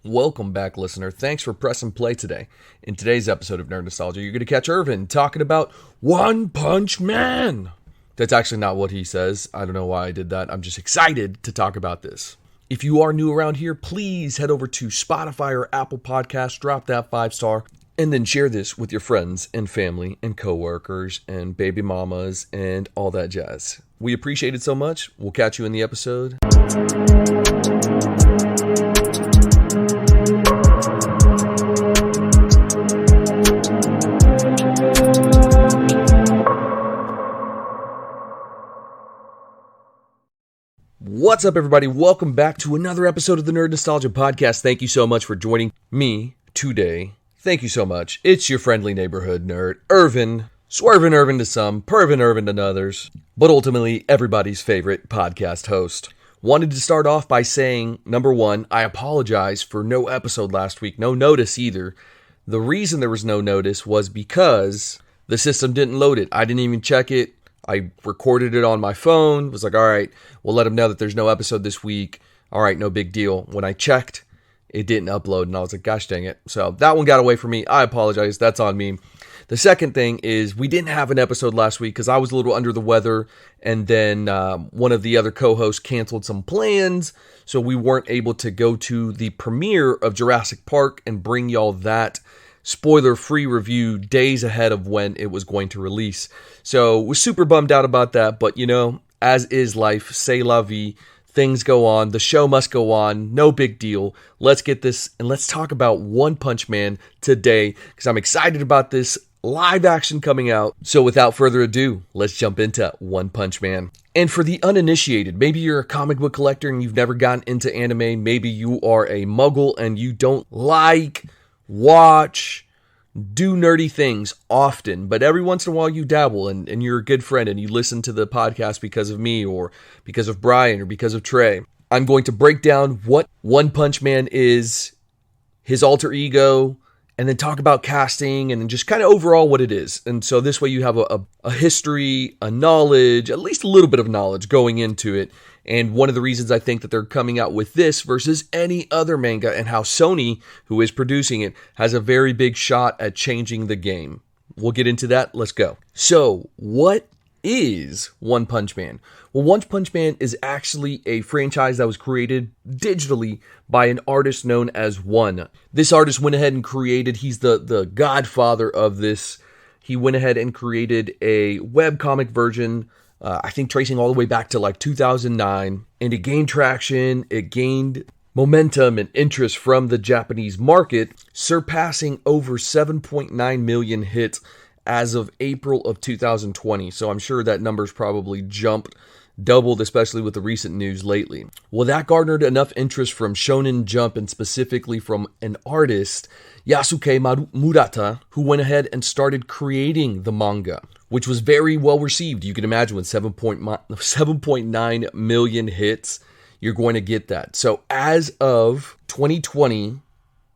Welcome back, listener. Thanks for pressing play today. In today's episode of Nerd Nostalgia, you're going to catch Irvin talking about OnePunch Man. That's actually not what he says. I don't know why I did that. I'm just excited to talk about this. If you are new around here, please head over to Spotify or Apple Podcasts, drop that 5-star, and then share this with your friends and family and coworkers and baby mamas and all that jazz. We appreciate it so much. We'll catch you in the episode. What's up, everybody? Welcome back to another episode of the Nerd Nostalgia Podcast. Thank you so much for joining me today. Thank you so much. It's your friendly neighborhood nerd, Irvin. Swervin' Irvin to some, pervin' Irvin to others, but ultimately everybody's favorite podcast host. Wanted to start off by saying, number one, I apologize for no episode last week, no notice either. The reason there was no notice was because the system didn't load it. I didn't even check it. I recorded it on my phone, was like, all right, we'll let them know that there's no episode this week. All right, no big deal. When I checked, it didn't upload, and I was like, gosh dang it. So that one got away from me. I apologize. That's on me. The second thing is we didn't have an episode last week because I was a little under the weather, and then one of the other co-hosts canceled some plans, so we weren't able to go to the premiere of Jurassic Park and bring y'all that spoiler-free review days ahead of when it was going to release. So was super bummed out about that, but you know, as is life, c'est la vie. Things go on. The show must go on. No big deal. Let's get this and let's talk about OnePunch Man today because I'm excited about this live action coming out. So without further ado, let's jump into OnePunch Man. And for the uninitiated, maybe you're a comic book collector and you've never gotten into anime. Maybe you are a muggle and you don't watch, do nerdy things often, but every once in a while you dabble and you're a good friend and you listen to the podcast because of me or because of Brian or because of Trey. I'm going to break down what OnePunch Man is, his alter ego, and then talk about casting and just kind of overall what it is. And so this way you have a history, a knowledge, at least a little bit of knowledge going into it. And one of the reasons I think that they're coming out with this versus any other manga and how Sony, who is producing it, has a very big shot at changing the game. We'll get into that. Let's go. So, what is OnePunch Man? Well, OnePunch Man is actually a franchise that was created digitally by an artist known as One. This artist went ahead and created, he's the godfather of this. He went ahead and created a webcomic version, I think tracing all the way back to like 2009, and it gained traction, it gained momentum and interest from the Japanese market, surpassing over 7.9 million hits as of April of 2020. So I'm sure that number's probably doubled, especially with the recent news lately. Well, that garnered enough interest from Shonen Jump and specifically from an artist, Yasuke Murata, who went ahead and started creating the manga, which was very well received. You can imagine with 7.9 million hits, you're going to get that. So as of 2020,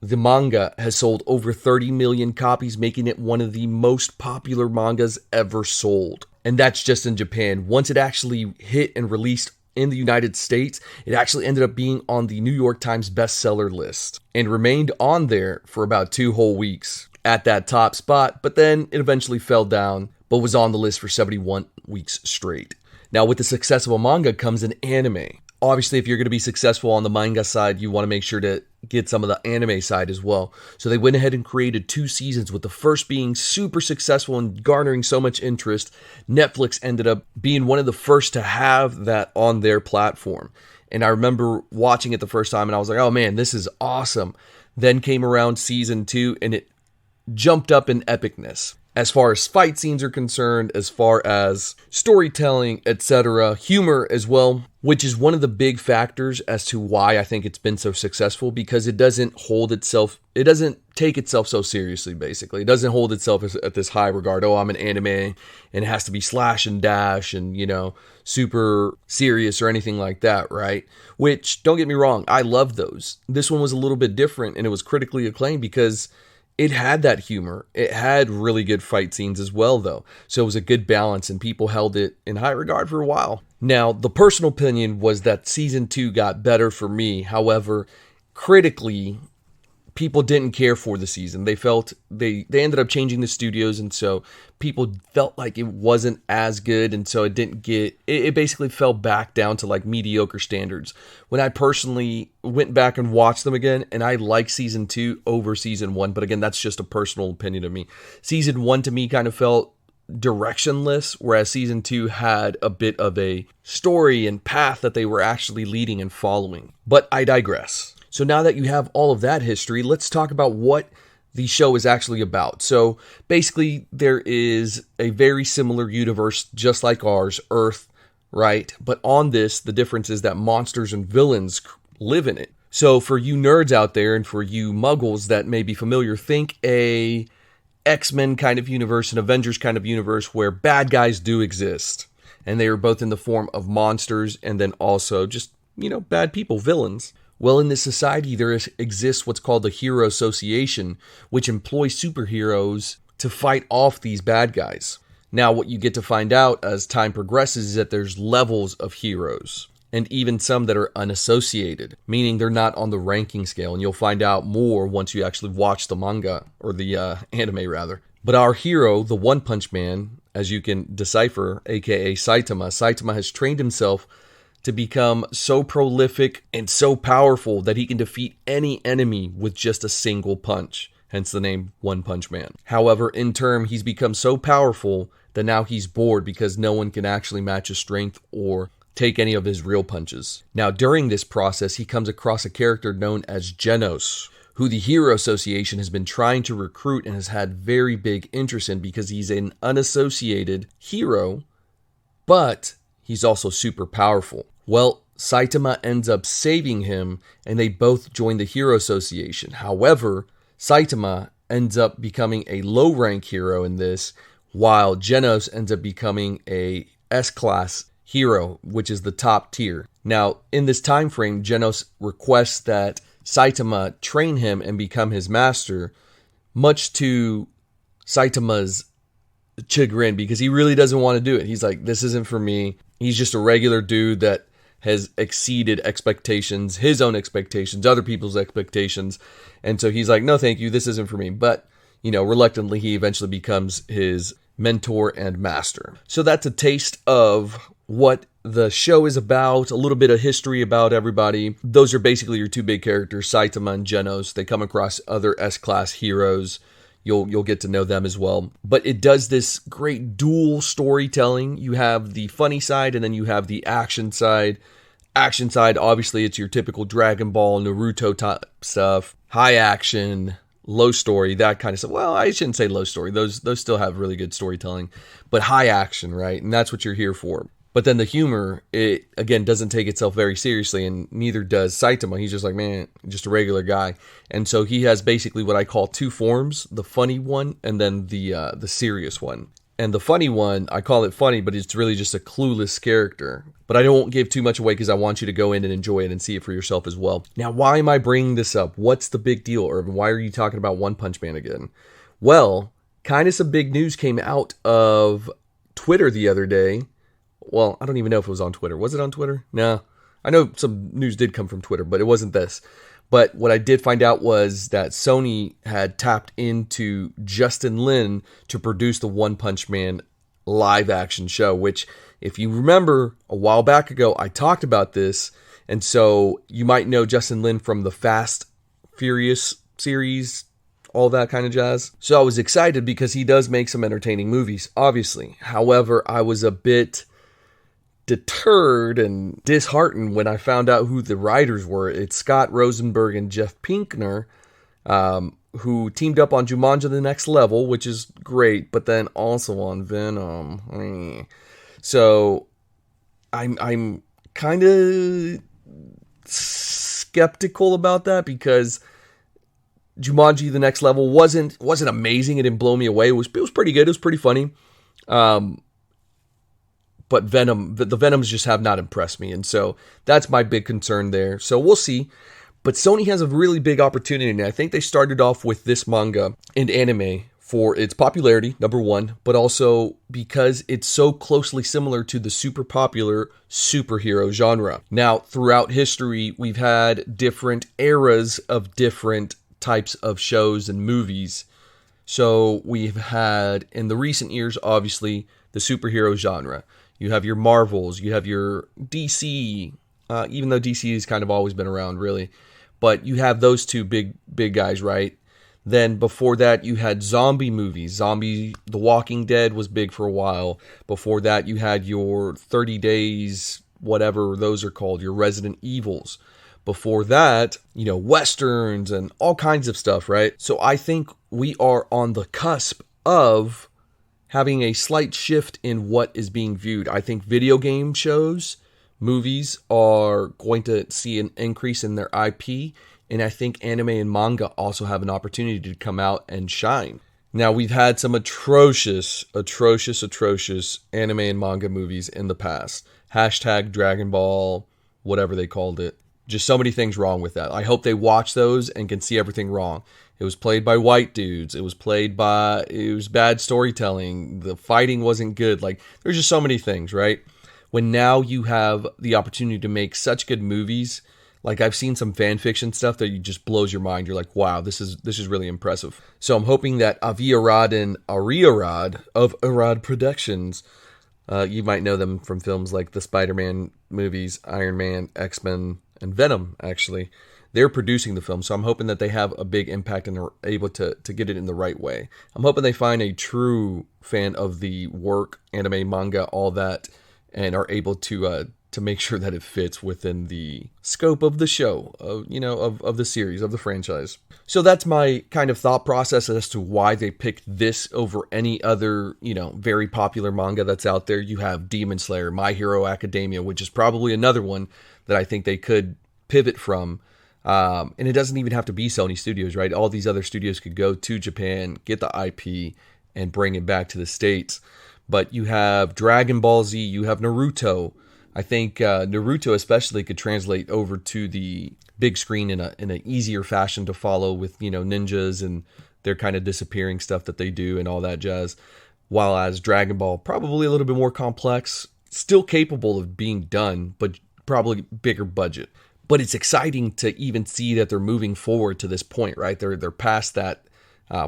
the manga has sold over 30 million copies, making it one of the most popular mangas ever sold. And that's just in Japan. Once it actually hit and released in the United States, it actually ended up being on the New York Times bestseller list and remained on there for about 2 whole weeks at that top spot, but then it eventually fell down, but was on the list for 71 weeks straight. Now, with the success of a manga comes an anime. Obviously, if you're going to be successful on the manga side, you want to make sure to get some of the anime side as well. So they went ahead and created 2 seasons, with the first being super successful and garnering so much interest. Netflix ended up being one of the first to have that on their platform. And I remember watching it the first time and I was like, oh man, this is awesome. Then came around season 2 and it jumped up in epicness. As far as fight scenes are concerned, as far as storytelling, etc., humor as well, which is one of the big factors as to why I think it's been so successful, because it doesn't take itself so seriously, basically. It doesn't hold itself at this high regard. Oh, I'm an anime, and it has to be slash and dash and, super serious or anything like that, right? Which, don't get me wrong, I love those. This one was a little bit different, and it was critically acclaimed because it had that humor. It had really good fight scenes as well, though. So it was a good balance, and people held it in high regard for a while. Now, the personal opinion was that season 2 got better for me. However, critically, people didn't care for the season. They felt they ended up changing the studios, and so people felt like it wasn't as good, and so it basically fell back down to like mediocre standards. When I personally went back and watched them again, and I like season 2 over season 1, but again, that's just a personal opinion of me. Season 1 to me kind of felt directionless, whereas season 2 had a bit of a story and path that they were actually leading and following. But I digress. So now that you have all of that history, let's talk about what the show is actually about. So basically, there is a very similar universe, just like ours, Earth, right? But on this, the difference is that monsters and villains live in it. So for you nerds out there, and for you muggles that may be familiar, think a X-Men kind of universe, an Avengers kind of universe, where bad guys do exist. And they are both in the form of monsters, and then also just, bad people, villains. Well, in this society, there exists what's called the Hero Association, which employs superheroes to fight off these bad guys. Now, what you get to find out as time progresses is that there's levels of heroes, and even some that are unassociated, meaning they're not on the ranking scale, and you'll find out more once you actually watch the manga, or the anime rather. But our hero, the OnePunch Man, as you can decipher, aka Saitama has trained himself to become so prolific and so powerful that he can defeat any enemy with just a single punch, hence the name OnePunch Man. However, in turn, he's become so powerful that now he's bored because no one can actually match his strength or take any of his real punches. Now, during this process, he comes across a character known as Genos, who the Hero Association has been trying to recruit and has had very big interest in because he's an unassociated hero, but he's also super powerful. Well, Saitama ends up saving him, and they both join the Hero Association. However, Saitama ends up becoming a low-rank hero in this, while Genos ends up becoming a S-class hero, which is the top tier. Now, in this time frame, Genos requests that Saitama train him and become his master, much to Saitama's chagrin, because he really doesn't want to do it. He's like, this isn't for me. He's just a regular dude that has exceeded expectations, his own expectations, other people's expectations. And so he's like, no, thank you. This isn't for me. But, reluctantly, he eventually becomes his mentor and master. So that's a taste of what the show is about, a little bit of history about everybody. Those are basically your two big characters, Saitama and Genos. They come across other S-class heroes. You'll get to know them as well. But it does this great dual storytelling. You have the funny side, and then you have the action side. Action side, obviously, it's your typical Dragon Ball, Naruto type stuff. High action, low story, that kind of stuff. Well, I shouldn't say low story. Those still have really good storytelling. But high action, right? And that's what you're here for. But then the humor, it, again, doesn't take itself very seriously, and neither does Saitama. He's just like, man, just a regular guy. And so he has basically what I call two forms, the funny one and then the serious one. And the funny one, I call it funny, but it's really just a clueless character. But I don't give too much away because I want you to go in and enjoy it and see it for yourself as well. Now, why am I bringing this up? What's the big deal, Irvin? Why are you talking about OnePunch Man again? Well, kind of some big news came out of Twitter the other day. Well, I don't even know if it was on Twitter. Was it on Twitter? No. I know some news did come from Twitter, but it wasn't this. But what I did find out was that Sony had tapped into Justin Lin to produce the OnePunch Man live action show, which, if you remember, a while back ago, I talked about this. And so you might know Justin Lin from the Fast Furious series, all that kind of jazz. So I was excited because he does make some entertaining movies, obviously. However, I was a bit deterred and disheartened when I found out who the writers were. It's Scott Rosenberg and Jeff Pinkner, who teamed up on Jumanji: The Next Level, which is great, but then also on Venom. So I'm kind of skeptical about that because Jumanji: The Next Level wasn't amazing. It didn't blow me away. It was pretty good. It was pretty funny. But Venom, the Venoms just have not impressed me. And so that's my big concern there. So we'll see. But Sony has a really big opportunity. And I think they started off with this manga and anime for its popularity, number one, but also because it's so closely similar to the super popular superhero genre. Now, throughout history, we've had different eras of different types of shows and movies. So we've had, in the recent years, obviously, the superhero genre. You have your Marvels, you have your DC, even though DC has kind of always been around, really. But you have those two big guys, right? Then before that, you had zombie movies. The Walking Dead was big for a while. Before that, you had your 30 Days, whatever those are called, your Resident Evils. Before that, Westerns and all kinds of stuff, right? So I think we are on the cusp of having a slight shift in what is being viewed. I think video game shows, movies are going to see an increase in their IP, and I think anime and manga also have an opportunity to come out and shine. Now, we've had some atrocious anime and manga movies in the past. Hashtag Dragon Ball, whatever they called it. Just so many things wrong with that. I hope they watch those and can see everything wrong. It was played by white dudes. It was bad storytelling. The fighting wasn't good. There's just so many things, right? When now you have the opportunity to make such good movies, I've seen some fan fiction stuff that just blows your mind. You're like, wow, this is really impressive. So I'm hoping that Avi Arad and Ari Arad of Arad Productions, you might know them from films like the Spider-Man movies, Iron Man, X-Men, and Venom, actually. They're producing the film, so I'm hoping that they have a big impact and are able to get it in the right way. I'm hoping they find a true fan of the work, anime, manga, all that, and are able to make sure that it fits within the scope of the show, of the series, of the franchise. So that's my kind of thought process as to why they picked this over any other, very popular manga that's out there. You have Demon Slayer, My Hero Academia, which is probably another one that I think they could pivot from. And it doesn't even have to be Sony Studios, right? All these other studios could go to Japan, get the IP, and bring it back to the States. But you have Dragon Ball Z, you have Naruto. I think Naruto especially could translate over to the big screen in an easier fashion to follow with, ninjas and their kind of disappearing stuff that they do and all that jazz. While as Dragon Ball, probably a little bit more complex, still capable of being done, but probably bigger budget. But it's exciting to even see that they're moving forward to this point, right? They're past that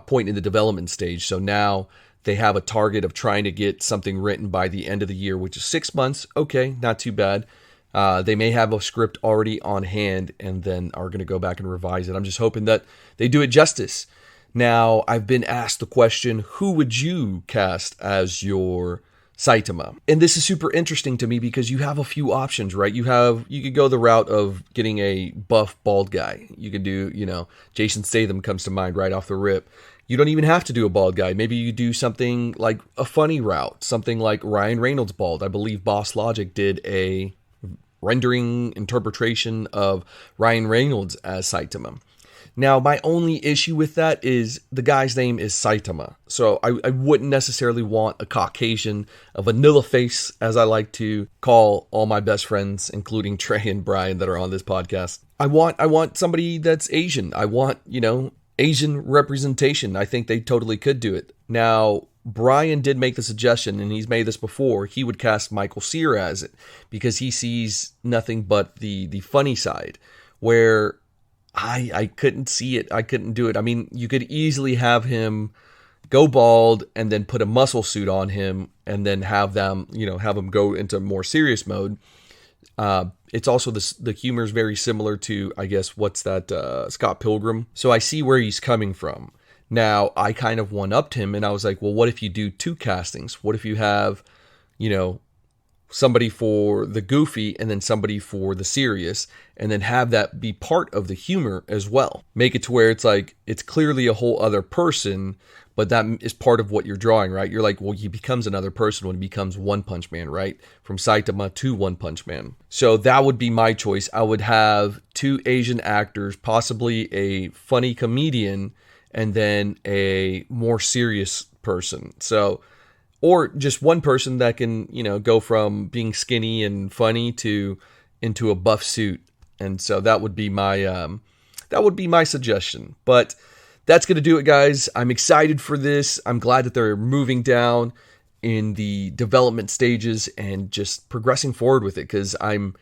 point in the development stage. So now they have a target of trying to get something written by the end of the year, which is 6 months. Okay, not too bad. They may have a script already on hand and then are going to go back and revise it. I'm just hoping that they do it justice. Now, I've been asked the question, who would you cast as your Saitama? And this is super interesting to me because you have a few options, right? You could go the route of getting a buff, bald guy. You could do, Jason Statham comes to mind right off the rip. You don't even have to do a bald guy. Maybe you do something like a funny route, something like Ryan Reynolds bald. I believe Boss Logic did a rendering interpretation of Ryan Reynolds as Saitama. Now, my only issue with that is the guy's name is Saitama. So I wouldn't necessarily want a Caucasian, a vanilla face, as I like to call all my best friends, including Trey and Brian that are on this podcast. I want somebody that's Asian. I want, Asian representation. I think they totally could do it. Now, Brian did make the suggestion, and he's made this before, he would cast Michael Cera as it because he sees nothing but the funny side, where I couldn't see it. I couldn't do it. I mean, you could easily have him go bald and then put a muscle suit on him and then have him go into more serious mode. It's also the humor is very similar to, I guess, what's that, Scott Pilgrim. So I see where he's coming from. Now, I kind of one-upped him and I was like, well, what if you do two castings? What if you have, somebody for the goofy and then somebody for the serious, and then have that be part of the humor as well. Make it to where it's like, it's clearly a whole other person, but that is part of what you're drawing, right? You're like, well, he becomes another person when he becomes OnePunch Man, right? From Saitama to OnePunch Man. So that would be my choice. I would have two Asian actors, possibly a funny comedian, and then a more serious person. So, or just one person that can, go from being skinny and funny to into a buff suit. And so that would be my suggestion. But that's going to do it, guys. I'm excited for this. I'm glad that they're moving down in the development stages and just progressing forward with it, because I'm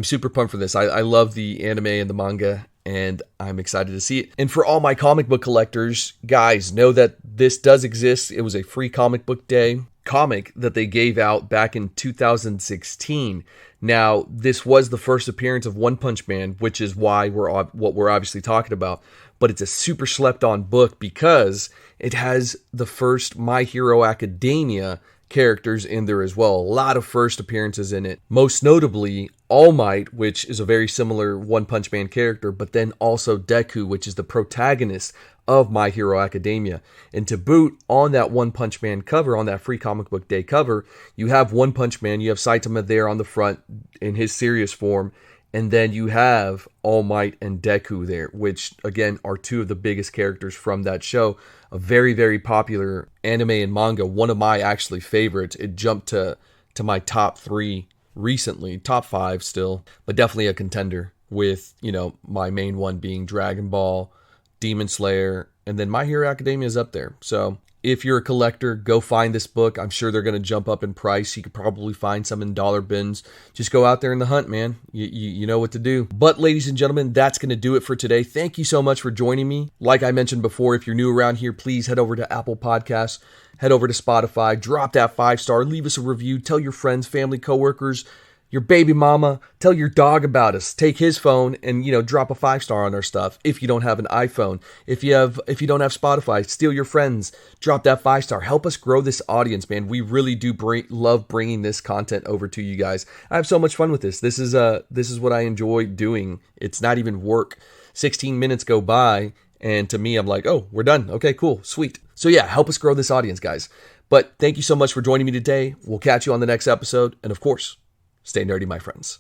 super pumped for this. I love the anime and the manga and I'm excited to see it. And for all my comic book collectors, guys, know that this does exist. It was a free comic book day comic that they gave out back in 2016. Now, this was the first appearance of OnePunch Man, which is why what we're obviously talking about. But it's a super slept on book because it has the first My Hero Academia characters in there as well. A lot of first appearances in it. Most notably, All Might, which is a very similar One Punch Man character, but then also Deku, which is the protagonist of My Hero Academia. And to boot, on that One Punch Man cover, on that free comic book day cover, you have One Punch Man, you have Saitama there on the front in his serious form, and then you have All Might and Deku there, which, again, are two of the biggest characters from that show. A very, very popular anime and manga. One of my, actually, favorites. It jumped to my top 3 recently. Top 5 still. But definitely a contender with, my main one being Dragon Ball, Demon Slayer, and then My Hero Academia is up there. So if you're a collector, go find this book. I'm sure they're going to jump up in price. You could probably find some in dollar bins. Just go out there in the hunt, man. You know what to do. But ladies and gentlemen, that's going to do it for today. Thank you so much for joining me. Like I mentioned before, if you're new around here, please head over to Apple Podcasts, head over to Spotify, drop that 5-star, leave us a review, tell your friends, family, coworkers, your baby mama, tell your dog about us. Take his phone and, drop a 5-star on our stuff. If you don't have an iPhone, if you don't have Spotify, steal your friends, drop that 5-star. Help us grow this audience, man. We really do love bringing this content over to you guys. I have so much fun with this. This is what I enjoy doing. It's not even work. 16 minutes go by, and to me, I'm like, oh, we're done. Okay, cool, sweet. So yeah, help us grow this audience, guys. But thank you so much for joining me today. We'll catch you on the next episode, and of course, stay nerdy, my friends.